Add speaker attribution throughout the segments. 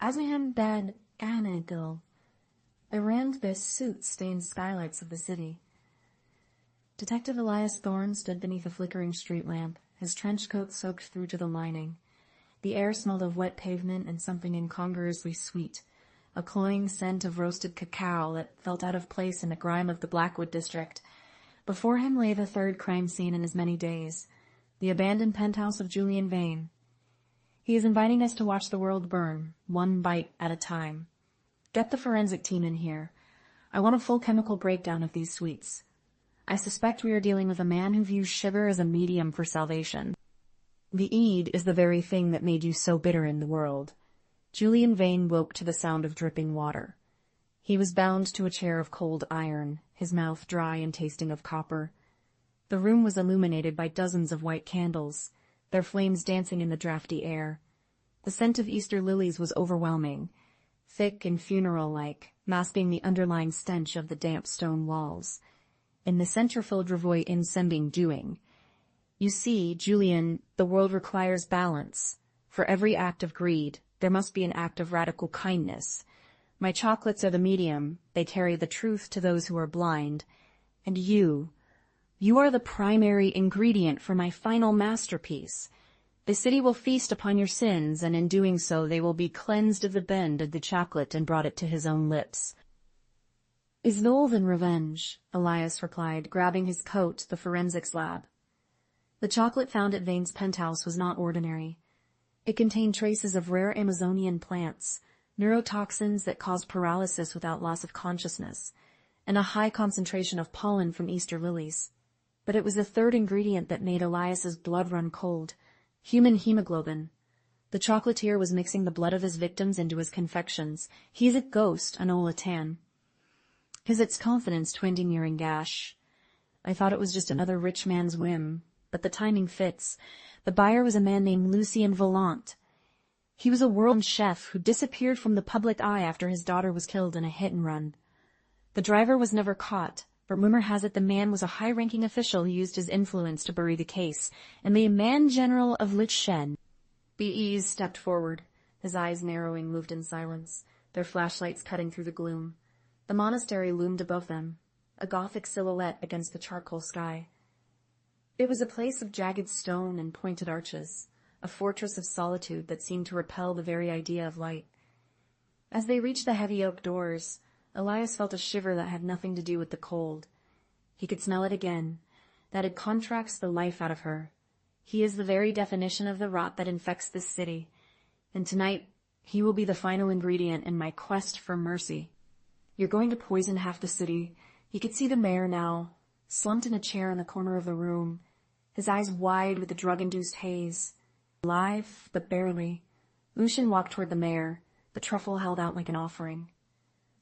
Speaker 1: Abraham Ben Ganagel around the soot-stained skylights of the city. Detective Elias Thorne stood beneath a flickering street lamp, his trench coat soaked through to the lining. The air smelled of wet pavement and something incongruously sweet, a cloying scent of roasted cacao that felt out of place in the grime of the Blackwood district. Before him lay the third crime scene in as many days, the abandoned penthouse of Julian Vane. He is inviting us to watch the world burn, one bite at a time. Get the forensic team in here. I want a full chemical breakdown of these sweets. I suspect we are dealing with a man who views sugar as a medium for salvation. The Eid is the very thing that made you so bitter in the world. Julian Vane woke to the sound of dripping water. He was bound to a chair of cold iron, his mouth dry and tasting of copper. The room was illuminated by dozens of white candles, their flames dancing in the drafty air. The scent of Easter lilies was overwhelming, thick and funeral-like, masking the underlying stench of the damp stone walls. In the centrifuge revoit in sembing doing. You see, Julian, the world requires balance. For every act of greed, there must be an act of radical kindness. My chocolates are the medium, they carry the truth to those who are blind. And you are the primary ingredient for my final masterpiece. The city will feast upon your sins, and in doing so they will be cleansed of the bend of the chocolate and brought it to his own lips. Is Noel than revenge? Elias replied, grabbing his coat to the forensics lab. The chocolate found at Vane's penthouse was not ordinary. It contained traces of rare Amazonian plants, neurotoxins that caused paralysis without loss of consciousness, and a high concentration of pollen from Easter lilies. But it was the third ingredient that made Elias's blood run cold, human hemoglobin. The chocolatier was mixing the blood of his victims into his confections. He's a ghost, Anola Tan. His confidence twinned a nearing gash. I thought it was just another rich man's whim, but the timing fits. The buyer was a man named Lucien Volant. He was a world chef who disappeared from the public eye after his daughter was killed in a hit-and-run. The driver was never caught, but rumor has it the man was a high-ranking official who used his influence to bury the case, and the man general of Lichshen. B.E.'s stepped forward, his eyes narrowing, moved in silence, their flashlights cutting through the gloom. The monastery loomed above them, a Gothic silhouette against the charcoal sky. It was a place of jagged stone and pointed arches, a fortress of solitude that seemed to repel the very idea of light. As they reached the heavy oak doors, Elias felt a shiver that had nothing to do with the cold. He could smell it again, that it contracts the life out of her. He is the very definition of the rot that infects this city, and tonight he will be the final ingredient in my quest for mercy. You're going to poison half the city. He could see the mayor now, slumped in a chair in the corner of the room, his eyes wide with the drug-induced haze. Alive, but barely. Lucien walked toward the mayor, the truffle held out like an offering.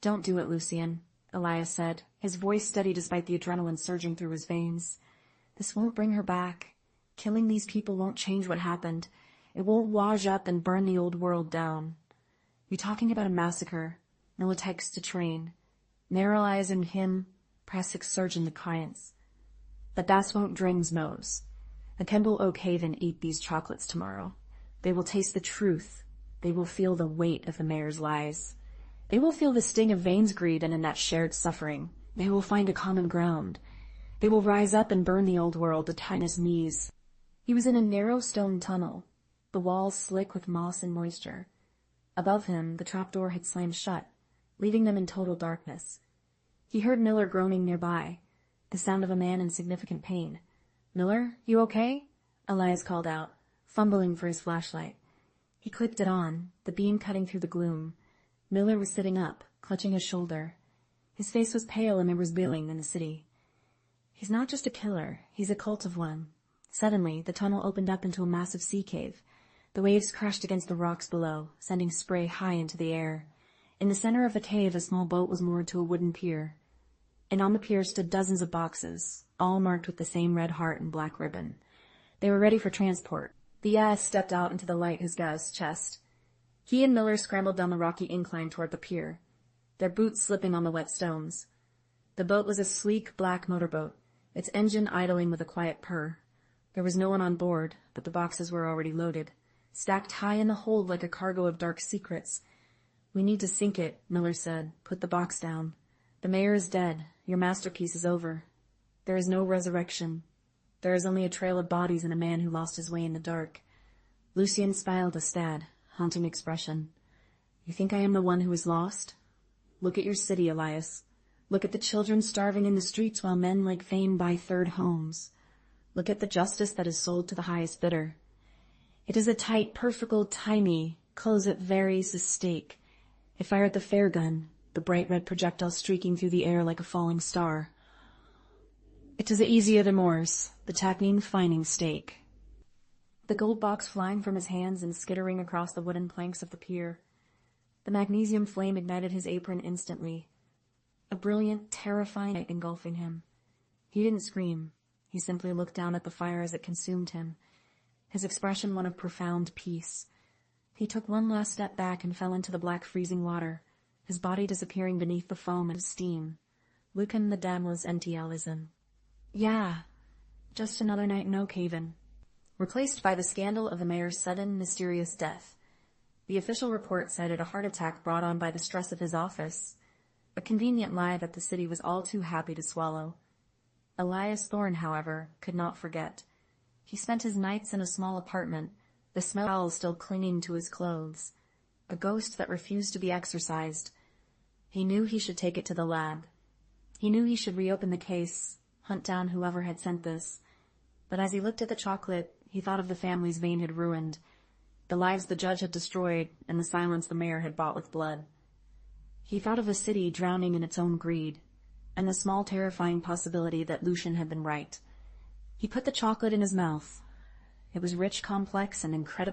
Speaker 1: Don't do it, Lucien, Elias said, his voice steady despite the adrenaline surging through his veins. This won't bring her back. Killing these people won't change what happened. It won't wash up and burn the old world down. You're talking about a massacre. No attacks to train. Narrow eyes in him, pressig surgeon the clients. But das won't drings nose. The Kemble Oak Haven eat these chocolates tomorrow. They will taste the truth. They will feel the weight of the mayor's lies. They will feel the sting of Vane's greed and in that shared suffering. They will find a common ground. They will rise up and burn the old world to Tinus knees. He was in a narrow stone tunnel, the walls slick with moss and moisture. Above him, the trapdoor had slammed shut, leaving them in total darkness. He heard Miller groaning nearby, the sound of a man in significant pain. "Miller, you okay?" Elias called out, fumbling for his flashlight. He clicked it on, the beam cutting through the gloom. Miller was sitting up, clutching his shoulder. His face was pale and there was billing in the city. He's not just a killer, he's a cult of one. Suddenly, the tunnel opened up into a massive sea cave. The waves crashed against the rocks below, sending spray high into the air. In the center of the cave, a small boat was moored to a wooden pier. And on the pier stood dozens of boxes, all marked with the same red heart and black ribbon. They were ready for transport. The ass stepped out into the light his guy's chest. He and Miller scrambled down the rocky incline toward the pier, their boots slipping on the wet stones. The boat was a sleek black motorboat, its engine idling with a quiet purr. There was no one on board, but the boxes were already loaded, stacked high in the hold like a cargo of dark secrets. We need to sink it, Miller said. Put the box down. The mayor is dead. Your masterpiece is over. There is no resurrection. There is only a trail of bodies and a man who lost his way in the dark. Lucien smiled a sad, haunting expression. You think I am the one who is lost? Look at your city, Elias. Look at the children starving in the streets while men like fame buy third homes. Look at the justice that is sold to the highest bidder. It is a tight, perfectly tiny, close it varies a stake. I fired the fair gun, the bright red projectile streaking through the air like a falling star. It is easier de Morse, the Tachnine fining stake. The gold box flying from his hands and skittering across the wooden planks of the pier. The magnesium flame ignited his apron instantly. A brilliant, terrifying light engulfing him. He didn't scream. He simply looked down at the fire as it consumed him, his expression one of profound peace. He took one last step back and fell into the black freezing water, his body disappearing beneath the foam and steam. Lucan the Damlas Entialism. Yeah, just another night in Oakhaven. Replaced by the scandal of the mayor's sudden, mysterious death. The official report cited a heart attack brought on by the stress of his office, a convenient lie that the city was all too happy to swallow. Elias Thorne, however, could not forget. He spent his nights in a small apartment, the smell still clinging to his clothes, a ghost that refused to be exorcised. He knew he should take it to the lab. He knew he should reopen the case, hunt down whoever had sent this. But as he looked at the chocolate, he thought of the families Vane had ruined, the lives the judge had destroyed, and the silence the mayor had bought with blood. He thought of a city drowning in its own greed, and the small terrifying possibility that Lucien had been right. He put the chocolate in his mouth. It was rich, complex, and incredibly